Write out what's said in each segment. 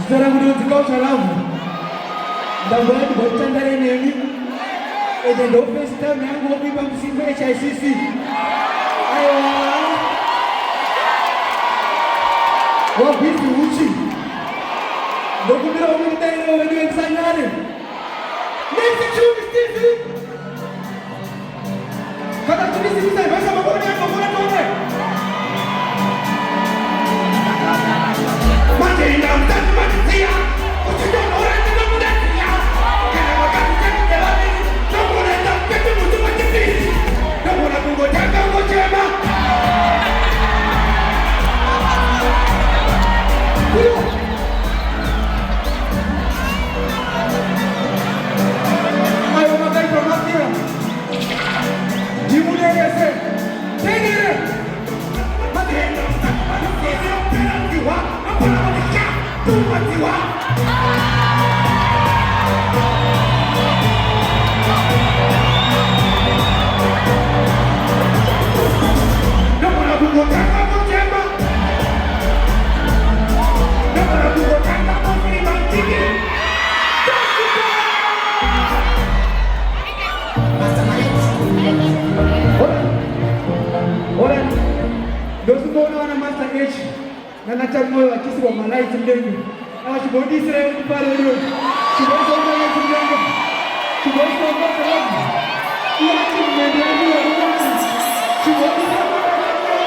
sarangu do kau sarangu ndabona botandare nemi ede ndo festa nangu obiba msimba HICC ayo wabisi uchi ndokumira umitairo wedu ensanyare nesi chumi stisi kata tulisi bisa basa mabona yako bora tone mate ina mtatu matisia uchido orende na mudatia kana wakati chakite wali nabona ndakete mutu matisi nabona kungo tanga ngochema ayo magai promatia dimulai ese tenire mate ina mtatu matisia penaltiwa apa manisha tumatiwa nabona kungo tanga ngochema nabona kungo tanga ngochema tiki Ora, dosu bono wana Master H na nachamoyo akisi wa malaiti mdengu awa chibondi Israel kupale hiyo chibondi wa malaiti mdengu chibondi wa malaiti mdengu iya chibondi wa malaiti mdengu chibondi wa malaiti mdengu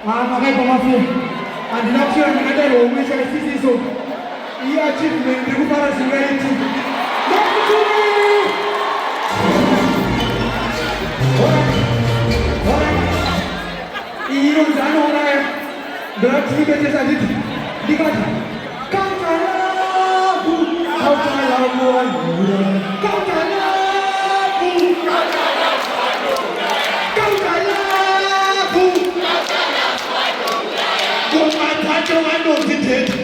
makai pemafu andinakshira ndingadaro umesha isiso iya achievement ndikupara singaiti iyo ndanoona ndakutibetesa nditi ndikati kautalaku kautalaku Kumathacho vanozithetha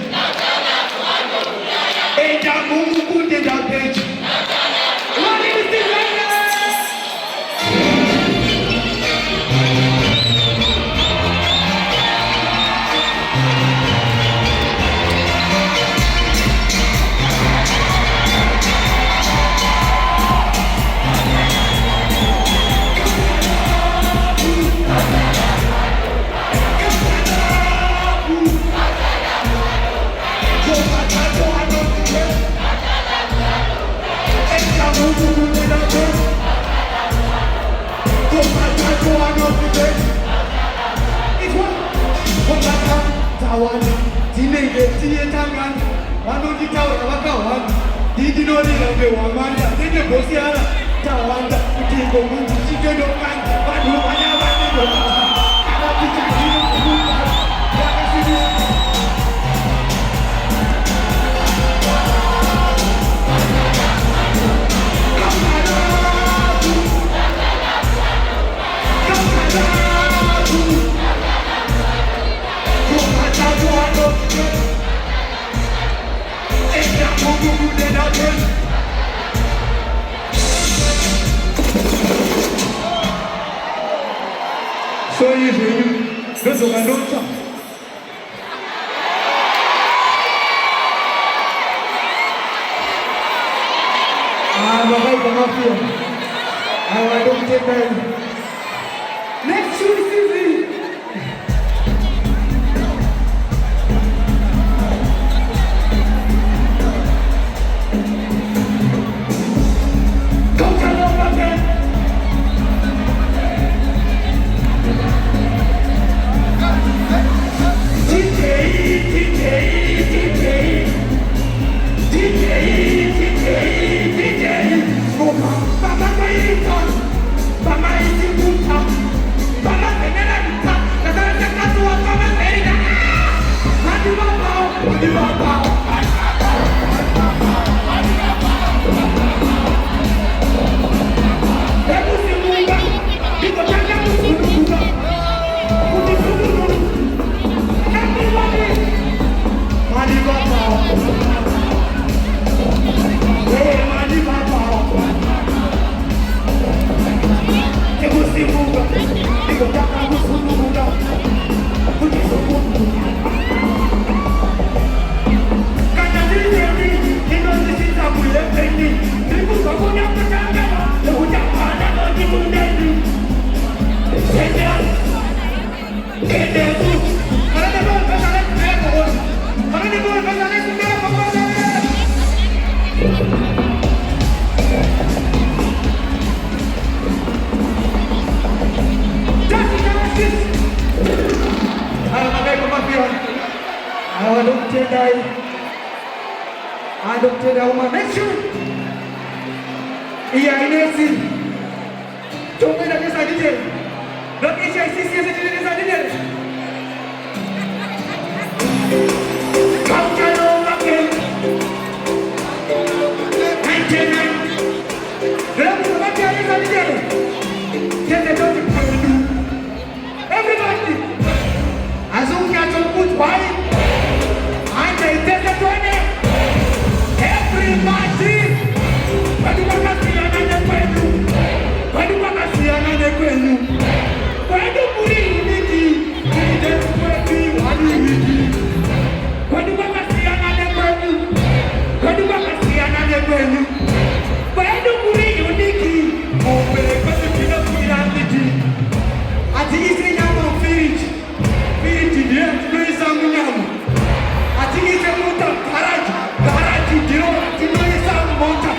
enda mungu kunde ndaphethi 所以是这是俺都讲。Bagay ka mafia. I don't take that. Next choice is it. Come on, mafia. Adopted uma nation. Iya ini sih. Coba nak kisah dia. Nak kisah sisi saja dia kisah dia. Kau kalau makin, anjing. Dalam semua dia kisah dia. Dia tidak perlu. Everybody. Azumnya cukup baik. Anda itu sesuatu. Padu makasiana kwenu, padu makasiana kwenu, padu muri uniki, kide kwetu wani wiki, padu makasiana kwenu, padu makasiana kwenu, padu muri uniki, ope padu kida kira wiki, ati isi nyama firiji, firiji dia tuwe sangu nyama, ati isi muta garaji, garaji dia ati tuwe sangu muta.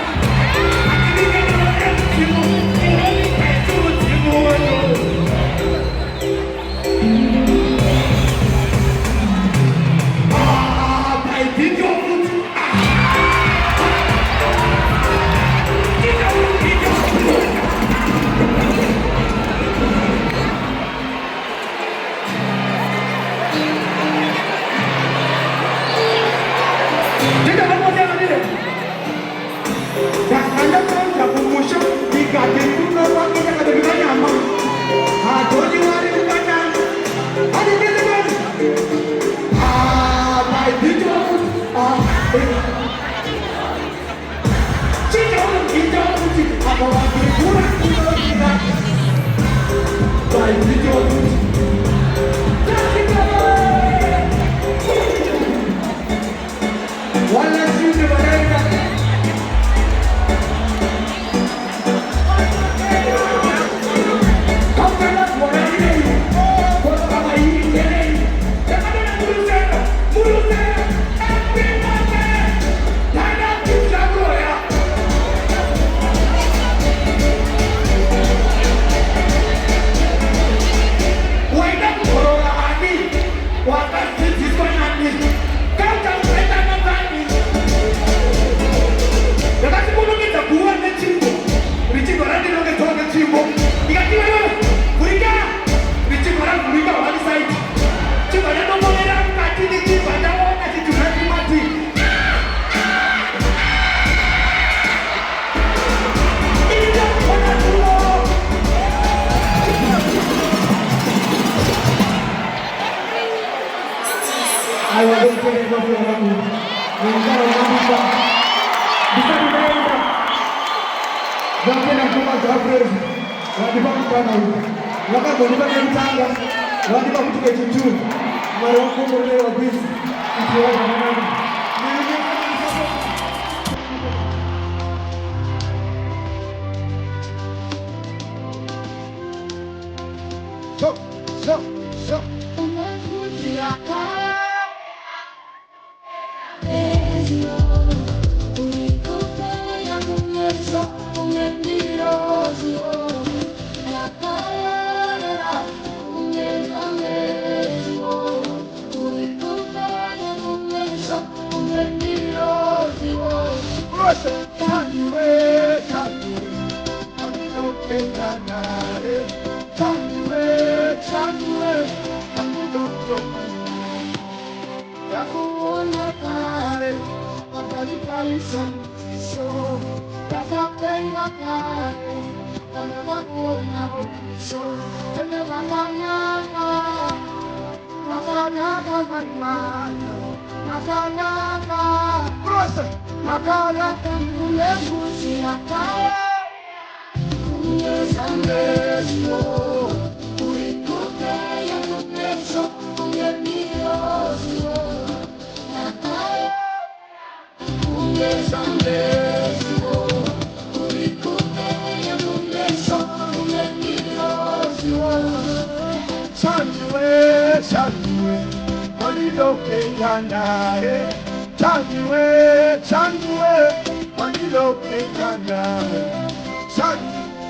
I will Mstari unaenda. Wakena kuma Gabriel. Wadipa mkana huko. Wakabo nipa kentanga. Wadipa kutuke chuchu. Mara wakumbo leo bisi. Ikiwa manani. So.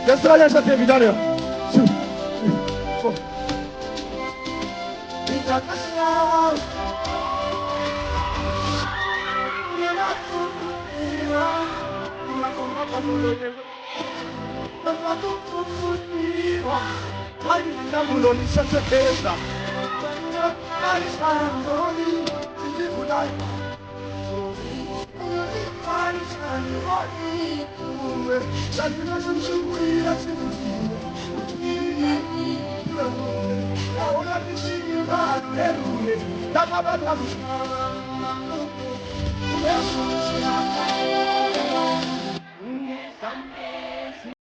Let's try that again, Daniel. 2, 3, 4.